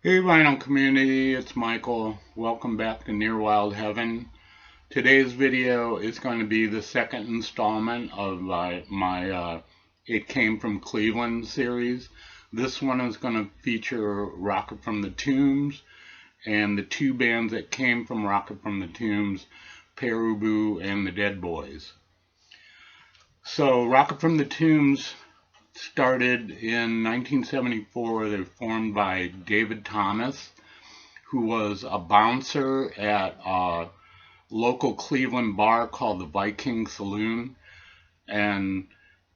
Hey Vinyl community, it's Michael. Welcome back to Near Wild Heaven. Today's video is going to be the second installment of my It Came from Cleveland series. This one is going to feature Rocket from the Tombs and the two bands that came from Rocket from the Tombs, Pere Ubu and the Dead Boys. So Rocket from the Tombs started in 1974. They were formed by David Thomas, who was a bouncer at a local Cleveland bar called the Viking Saloon. And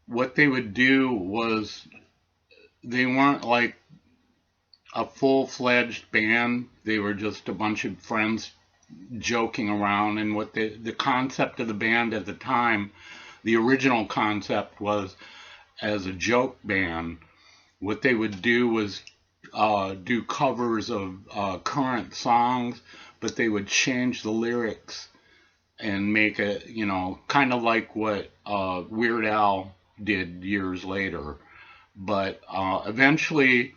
what they would do was they weren't like a full-fledged band. They were just a bunch of friends joking around. And what the concept of the band at the time, the original concept was as a joke band. What they would do was do covers of current songs, but they would change the lyrics and make it, kind of like what Weird Al did years later. But eventually,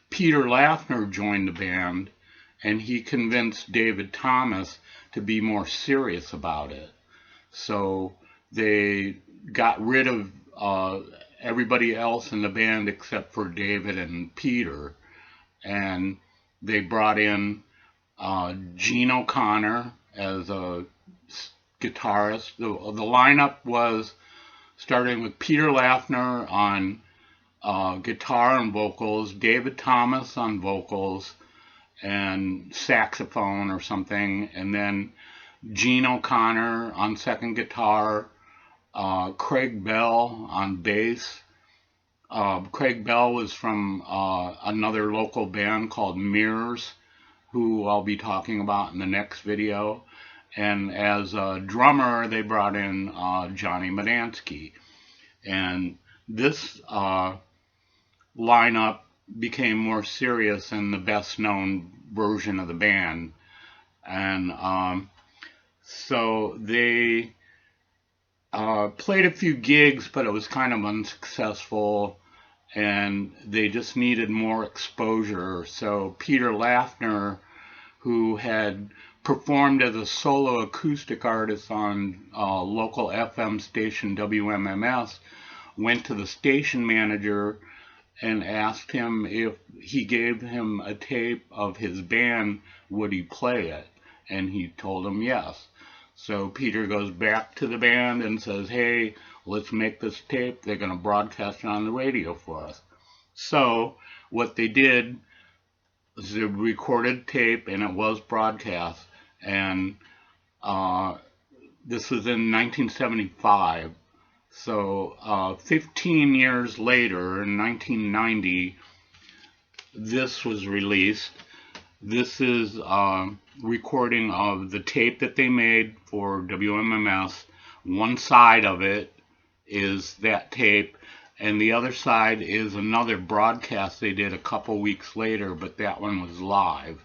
Peter Laffner joined the band, and he convinced David Thomas to be more serious about it. So they got rid of everybody else in the band except for David and Peter, and they brought in Gene O'Connor as a guitarist. The lineup was starting with Peter Laffner on guitar and vocals, David Thomas on vocals and saxophone or something, and then Gene O'Connor on second guitar, Craig Bell on bass. Craig Bell was from another local band called Mirrors, who I'll be talking about in the next video. And as a drummer, they brought in Johnny Madansky. And this lineup became more serious and the best known version of the band. And so they played a few gigs, but it was kind of unsuccessful, and they just needed more exposure. So Peter Laffner, who had performed as a solo acoustic artist on local FM station WMMS, went to the station manager and asked him if he gave him a tape of his band, would he play it? And he told him yes. So Peter goes back to the band and says, hey, let's make this tape. They're going to broadcast it on the radio for us. So what they did was they recorded tape, and it was broadcast. And this was in 1975. So 15 years later, in 1990, this was released. This is a recording of the tape that they made for WMMS. One side of it is that tape, and the other side is another broadcast they did a couple weeks later, but that one was live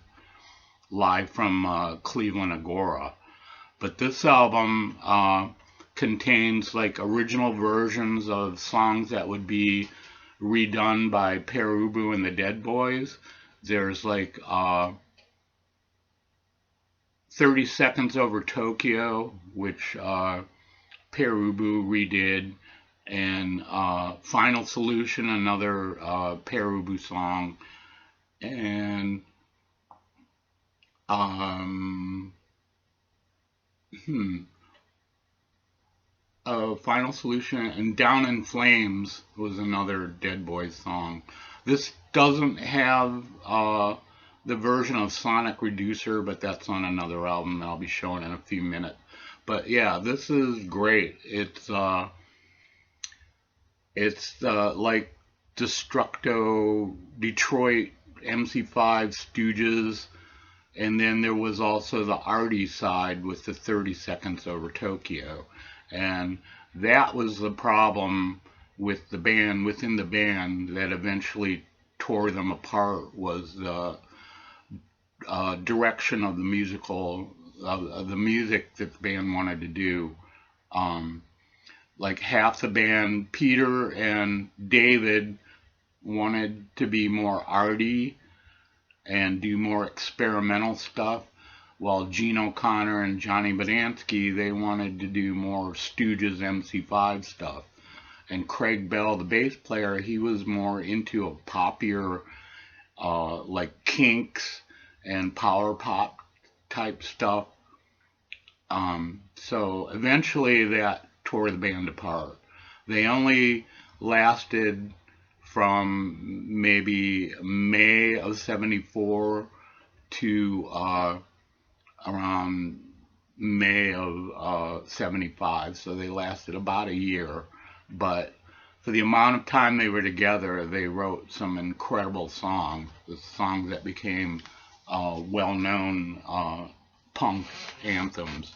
from Cleveland Agora. But this album contains like original versions of songs that would be redone by Pere Ubu and the Dead Boys. There's like 30 Seconds Over Tokyo, which Pere Ubu redid, and Final Solution, another Pere Ubu song, and Final Solution, and Down in Flames was another Dead Boys song. This doesn't have the version of Sonic Reducer, but that's on another album that I'll be showing in a few minutes. But yeah, this is great. It's like Destructo, Detroit, MC5, Stooges, and then there was also the arty side with the 30 Seconds Over Tokyo. And that was the problem with the band, within the band, that eventually tore them apart, was the direction of the music that the band wanted to do. Like half the band, Peter and David, wanted to be more arty, and do more experimental stuff, while Gene O'Connor and Johnny Bodansky, they wanted to do more Stooges MC5 stuff. And Craig Bell, the bass player, he was more into a poppier, like Kinks and power pop type stuff. So eventually that tore the band apart. They only lasted from maybe May of '74 to around May of '75. So they lasted about a year. But for the amount of time they were together, they wrote some incredible songs, the songs that became well-known punk anthems.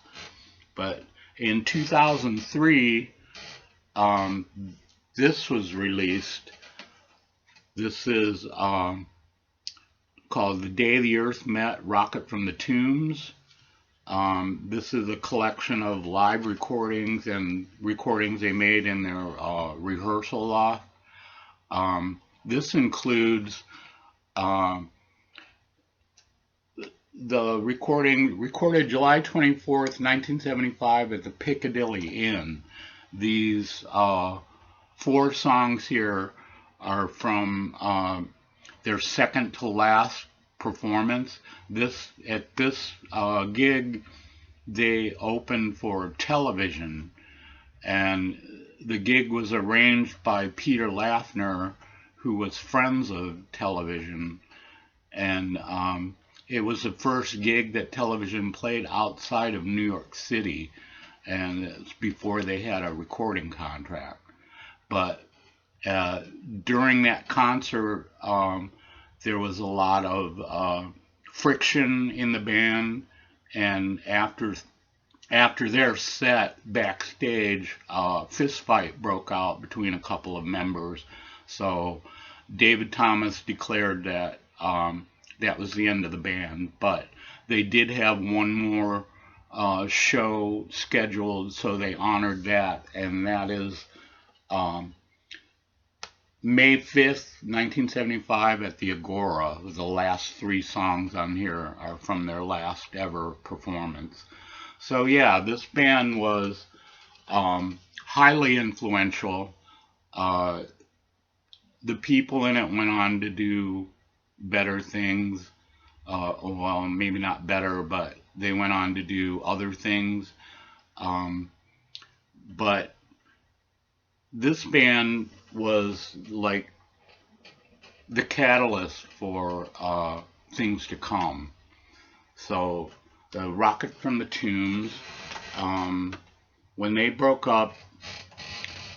But in 2003, this was released. This is called The Day the Earth Met, Rocket from the Tombs. This is a collection of live recordings and recordings they made in their rehearsal loft. This includes the recording recorded July 24th, 1975 at the Piccadilly Inn. These 4 songs here are from their second to last performance. At this gig, they opened for Television, and the gig was arranged by Peter Laffner, who was friends of Television, and it was the first gig that Television played outside of New York City, and it's before they had a recording contract. But during that concert, there was a lot of friction in the band, and after their set backstage, a fist fight broke out between a couple of members. So David Thomas declared that that was the end of the band, but they did have one more show scheduled, so they honored that, and that is May 5th, 1975 at the Agora. The last 3 songs on here are from their last ever performance. So yeah, this band was highly influential. The people in it went on to do better things. Well, maybe not better, but they went on to do other things. But this band was like the catalyst for things to come. So the Rocket from the Tombs, when they broke up,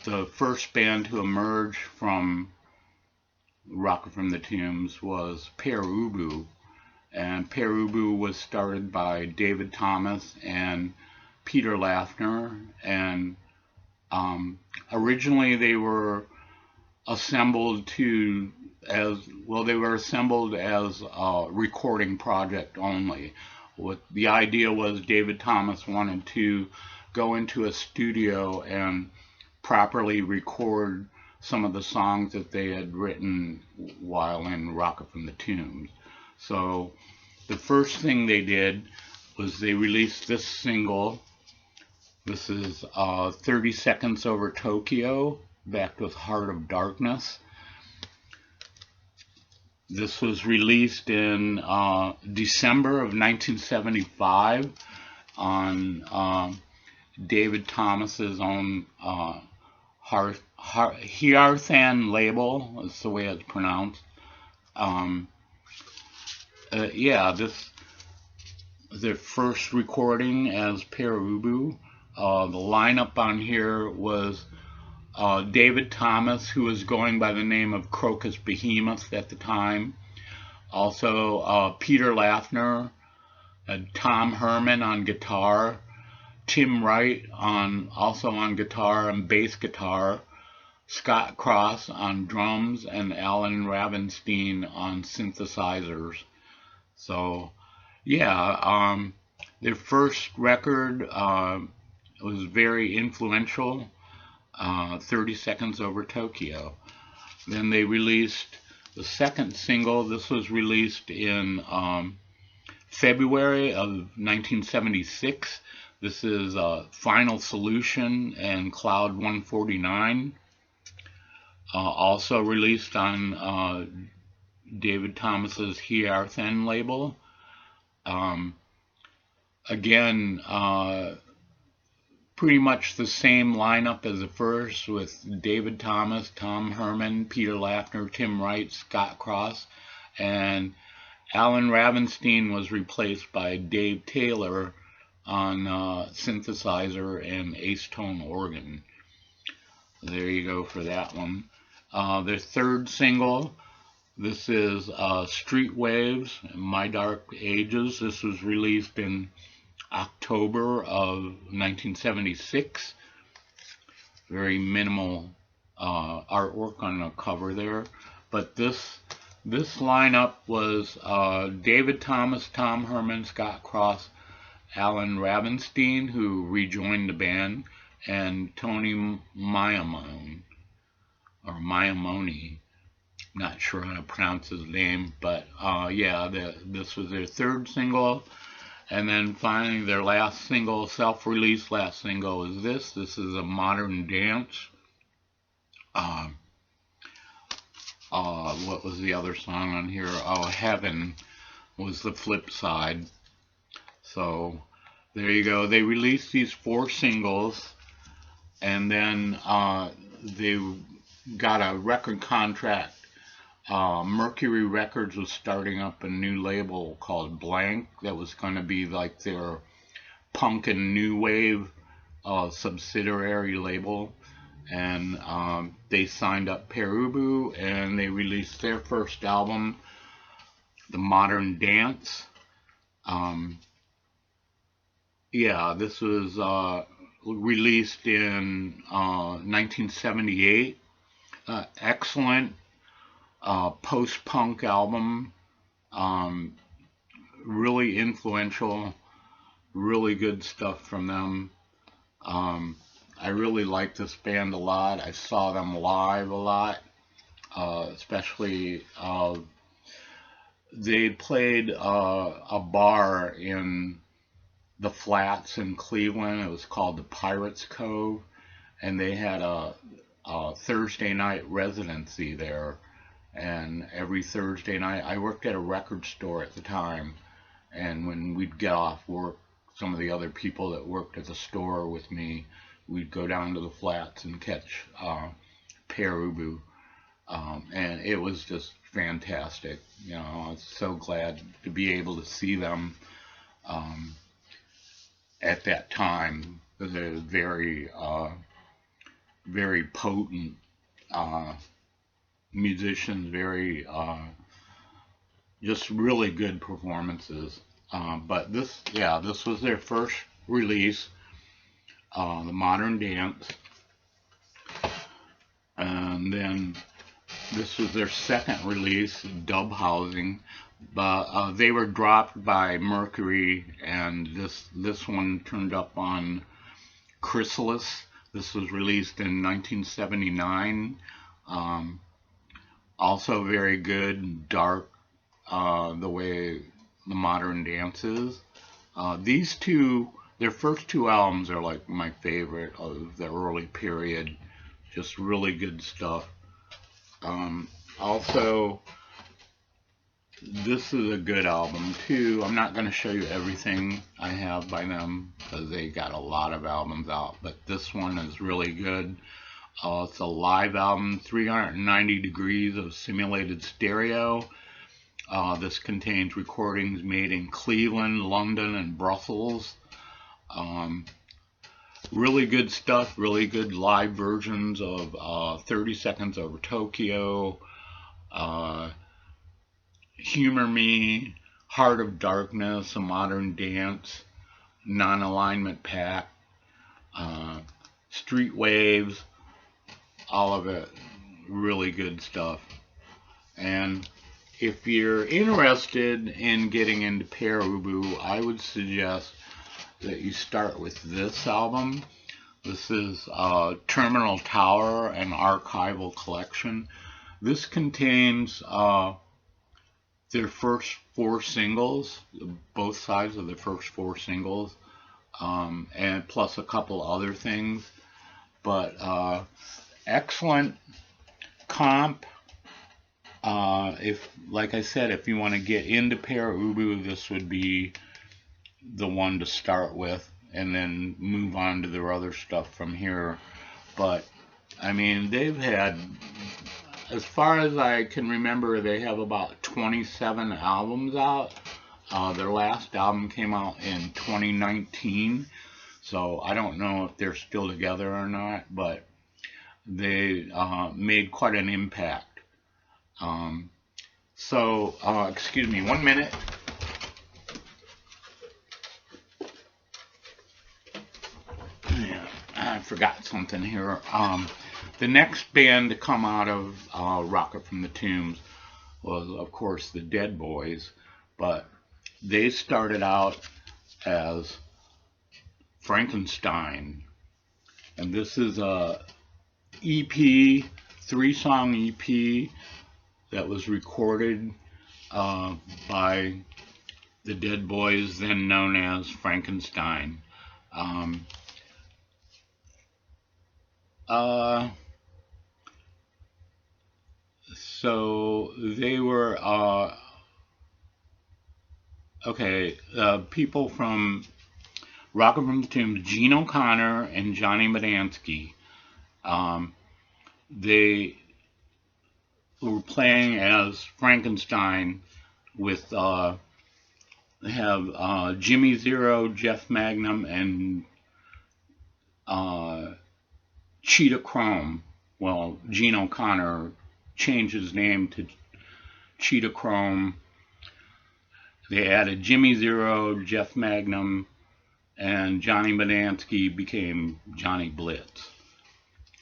the first band to emerge from Rocket from the Tombs was Pere Ubu, and Pere Ubu was started by David Thomas and Peter Laffner, and originally they were assembled as a recording project only. What the idea was, David Thomas wanted to go into a studio and properly record some of the songs that they had written while in Rocket from the Tombs. So the first thing they did was they released this single. This is 30 Seconds Over Tokyo, backed with Heart of Darkness. This was released in December of 1975 on David Thomas's own Hierthan label, is the way it's pronounced. This their first recording as Pere Ubu. The lineup on here was David Thomas, who was going by the name of Crocus Behemoth at the time. Also Peter Laffner, Tom Herman on guitar, Tim Wright also on guitar and bass guitar, Scott Cross on drums, and Alan Ravenstein on synthesizers. So yeah, their first record was very influential, 30 Seconds Over Tokyo. Then they released The second single, this was released in February of 1976. This is Final Solution and Cloud 149. Also released on David Thomas's Hearthen label. Again, pretty much the same lineup as the first, with David Thomas, Tom Herman, Peter Laffner, Tim Wright, Scott Cross, and Alan Ravenstein was replaced by Dave Taylor on synthesizer and ace-tone organ. There you go for that one. Their third single, this is Street Waves, My Dark Ages. This was released in October of 1976. Very minimal artwork on the cover there. But this lineup was David Thomas, Tom Herman, Scott Cross, Alan Ravenstein, who rejoined the band, and Tony Maimone, or Maimone. Not sure how to pronounce his name, but yeah, this was their third single. And then finally their last single, self-released last single, is this. This is A Modern Dance. What was the other song on here? Oh, Heaven was the flip side. So there you go. They released these 4 singles, and then they got a record contract. Mercury Records was starting up a new label called Blank that was going to be like their punk and new wave subsidiary label, and they signed up Pere Ubu, and they released their first album, The Modern Dance. Yeah, this was released in 1978. Excellent post-punk album, really influential, really good stuff from them. I really like this band a lot. I saw them live a lot, especially they played a bar in the Flats in Cleveland. It was called the Pirates Cove, and they had a Thursday night residency there. And every Thursday night, I worked at a record store at the time, and when we'd get off work, some of the other people that worked at the store with me, we'd go down to the Flats and catch Pere Ubu, and it was just fantastic. You know, I was so glad to be able to see them at that time. They're very, very potent musicians, very just really good performances. But this was their first release, The Modern Dance, and then this was their second release, Dub Housing. But they were dropped by Mercury, and this one turned up on Chrysalis. This was released in 1979. Also very good, dark, the way The Modern Dance is. These two, their first 2 albums are like my favorite of the early period. Just really good stuff. Also, this is a good album too. I'm not going to show you everything I have by them because they got a lot of albums out, but this one is really good. It's a live album, 390 degrees of simulated stereo. This contains recordings made in Cleveland, London, and Brussels. Really good stuff, really good live versions of 30 Seconds Over Tokyo, Humor Me, Heart of Darkness, A Modern Dance, Non-Alignment Pact, Street Waves, all of it, really good stuff. And if you're interested in getting into Pere Ubu, I would suggest that you start with this album. This is Terminal Tower, an archival collection. This contains their first 4 singles, both sides of the first 4 singles, and plus a couple other things. But excellent comp. If, like I said, if you want to get into Pere Ubu, this would be the one to start with, and then move on to their other stuff from here. But I mean, they've had, as far as I can remember, they have about 27 albums out. Their last album came out in 2019, so I don't know if they're still together or not, but they made quite an impact. Excuse me 1 minute. Yeah, I forgot something here. The next band to come out of Rocket from the Tombs was, of course, the Dead Boys, but they started out as Frankenstein, and this is a EP, 3-song EP that was recorded by the Dead Boys, then known as Frankenstein. So they were people from Rocket from the Tombs, Gene O'Connor and Johnny Madansky. They were playing as Frankenstein with Jimmy Zero, Jeff Magnum, and Cheetah Chrome. Well, Gene O'Connor changed his name to Cheetah Chrome. They added Jimmy Zero, Jeff Magnum, and Johnny Madansky became Johnny Blitz.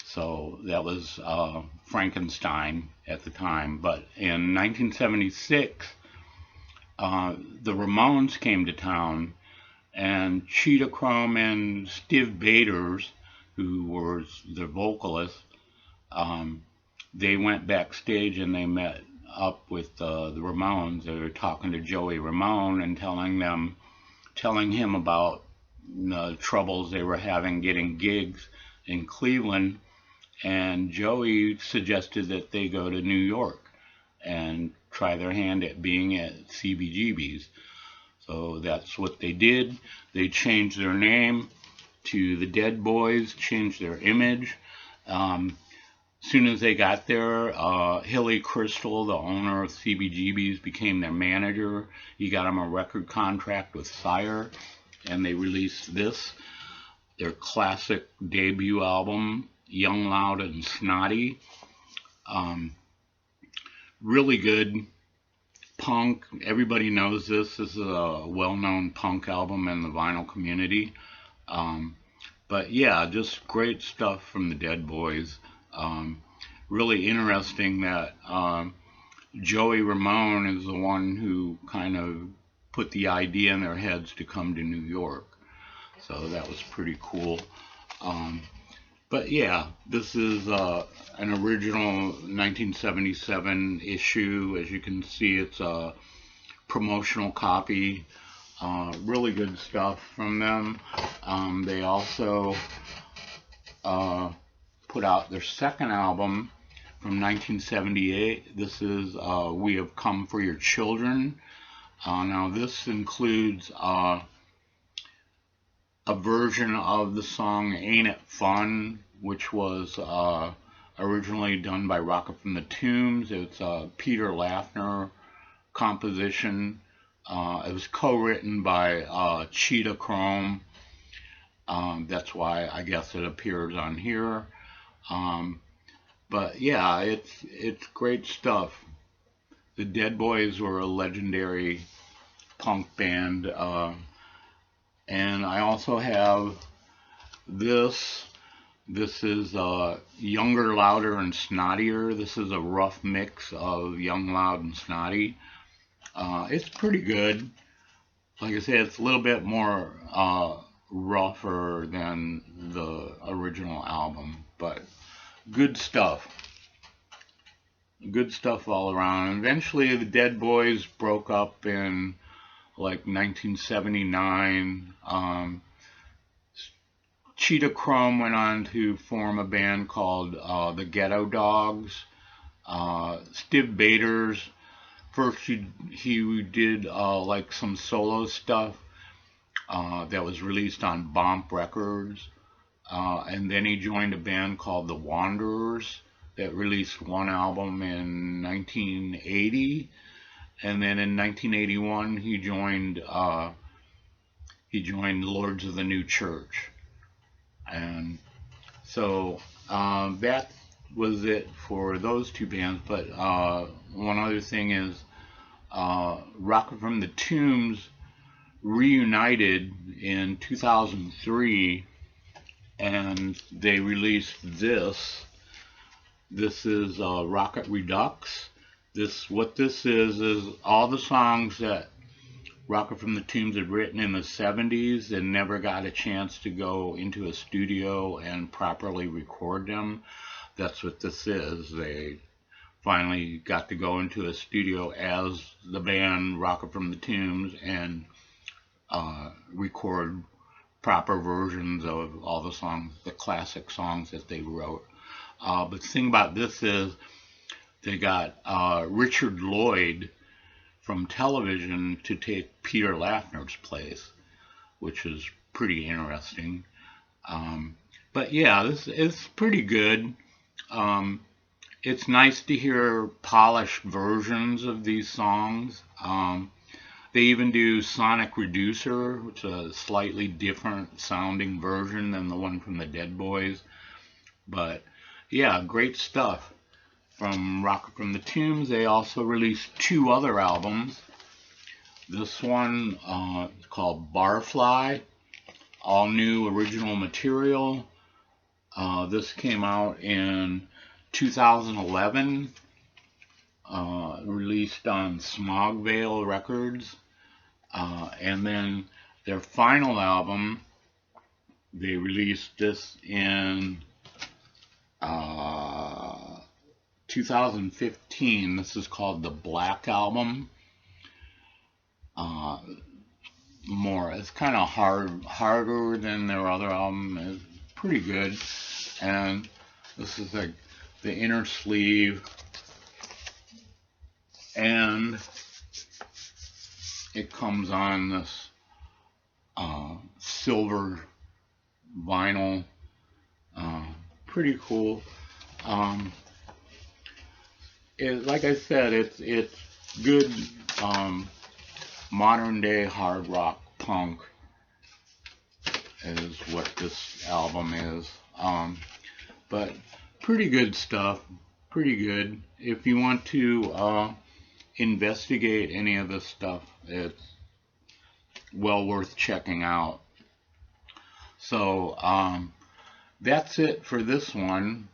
So that was Frankenstein at the time. But in 1976, the Ramones came to town, and Cheetah Chrome and Steve Baders, who was the vocalist, they went backstage and they met up with the Ramones. They were talking to Joey Ramone and telling him about the troubles they were having getting gigs in Cleveland, and Joey suggested that they go to New York and try their hand at being at CBGB's. So that's what they did. They changed their name to the Dead Boys, changed their image. As soon as they got there, Hilly Crystal, the owner of CBGB's, became their manager. He got them a record contract with Sire, and they released this, their classic debut album, Young, Loud, and Snotty. Really good punk. Everybody knows this. This is a well-known punk album in the vinyl community. But yeah, just great stuff from the Dead Boys. Really interesting that Joey Ramone is the one who kind of put the idea in their heads to come to New York. So that was pretty cool. But yeah, this is an original 1977 issue. As you can see, it's a promotional copy. Really good stuff from them. They also put out their second album from 1978. This is We Have Come for Your Children. Now this includes a version of the song Ain't It Fun, which was originally done by Rocket from the Tombs. It's a Peter Laffner composition. It was co-written by Cheetah Chrome. That's why I guess it appears on here. But yeah, it's great stuff. The Dead Boys were a legendary punk band. And I also have this. This is Younger, Louder, and Snottier. This is a rough mix of Young, Loud, and Snotty. It's pretty good. Like I said, it's a little bit more rougher than the original album, but good stuff. good stuff all around. Eventually, the Dead Boys broke up in like 1979. Cheetah Chrome went on to form a band called the Ghetto Dogs. Steve Bators, first he did like some solo stuff that was released on Bomp Records. And then he joined a band called The Wanderers that released one album in 1980. And then in 1981 he joined Lords of the New Church. And so that was it for those two bands. But one other thing is Rocket from the Tombs reunited in 2003, and they released this. This is Rocket Redux. What this is all the songs that Rocket from the Tombs had written in the 70s and never got a chance to go into a studio and properly record them. That's what this is. They finally got to go into a studio as the band Rocket from the Tombs and record proper versions of all the songs, the classic songs that they wrote. But the thing about this is they got Richard Lloyd from television to take Peter Lafner's place, which is pretty interesting. But yeah, this is pretty good. It's nice to hear polished versions of these songs. They even do Sonic Reducer, which is a slightly different sounding version than the one from the Dead Boys. But yeah, great stuff from Rocket from the Tombs. They also released two other albums. This one is called Barfly, all new original material. This came out in 2011, released on Smogvale Records. And then their final album, they released this in 2015. This is called the Black Album. It's kind of harder than their other album. It's pretty good. And this is like the inner sleeve, and it comes on this silver vinyl. Pretty cool. Like I said, it's good modern day hard rock punk is what this album is. But pretty good stuff. Pretty good. If you want to investigate any of this stuff, it's well worth checking out. So that's it for this one.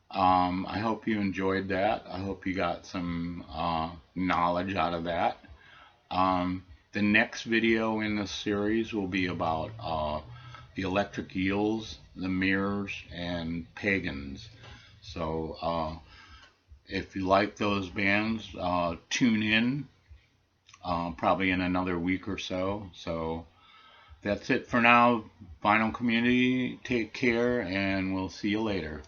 I hope you enjoyed that. I hope you got some knowledge out of that. The next video in this series will be about the Electric Eels, the Mirrors, and Pagans. So if you like those bands, tune in probably in another week or so. So that's it for now, Vinyl Community. Take care, and we'll see you later.